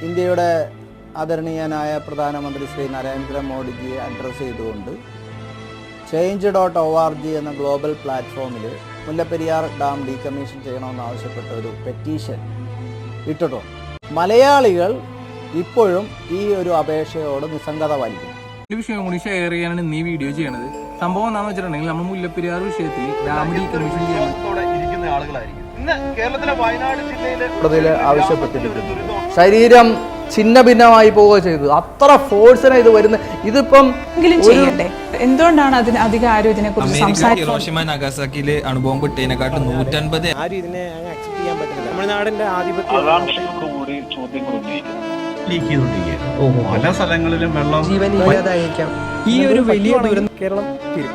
ഇന്ത്യയുടെ ആദരണീയനായ പ്രധാനമന്ത്രി ശ്രീ നരേന്ദ്രമോദിജിയെ അഡ്രസ്സ് ചെയ്തുകൊണ്ട് change.org എന്ന ഗ്ലോബൽ പ്ലാറ്റ്ഫോമിൽ മുല്ലപ്പെരിയാർ ഡാം ഡീകമ്മീഷൻ ചെയ്യണമെന്നാവശ്യപ്പെട്ട ഒരു പെറ്റീഷൻ ഇട്ടിട്ടുണ്ട്. മലയാളികൾ ഇപ്പോഴും ഈ ഒരു അപേക്ഷയോട് നിസ്സംഗത പാലിക്കും. ഒരു വിഷയം കൂടി ഷെയർ ചെയ്യാനാണ് ഇന്ന് ഈ വീഡിയോ ചെയ്യണത്. സംഭവം എന്താണെന്ന് വെച്ചിട്ടുണ്ടെങ്കിൽ നമ്മൾ മുല്ലപ്പെരിയാർ വിഷയത്തിൽ ഡാം ഡീകമ്മീഷൻ ഇരിക്കുന്ന ആളുകളായിരിക്കും ഇന്ന് കേരളത്തിലെ വയനാട് ജില്ലയിലെ ആവശ്യപ്പെട്ടിരിക്കുന്നു. ശരീരം ഛിന്ന ഭിന്നമായി പോവുക ചെയ്തു. അത്ര ഫോഴ്സിനെ ഇത് വരുന്ന ഇതിപ്പം ചെയ്യട്ടെ. എന്തുകൊണ്ടാണ് അതിന് അധികം ആരും ഇതിനെ കുറിച്ച് സംസാരിക്കുന്നത്? ഹിരോഷിമ നാഗാസാക്കിയിലെ അണുബോംബ് പൊട്ടിയതിനെക്കാട്ടും 150 ആരും ഇതിനെ അക്സെപ്റ്റ് ചെയ്യാൻ പറ്റില്ല. തമിഴ്നാടിന്റെ ആധിപത്യം പല സ്ഥലങ്ങളിലും വെള്ളം ജീവൻ ഇല്ലാതായിരിക്കാം. ഈ ഒരു വലിയ ദുരന്തം കേരളം തീരും.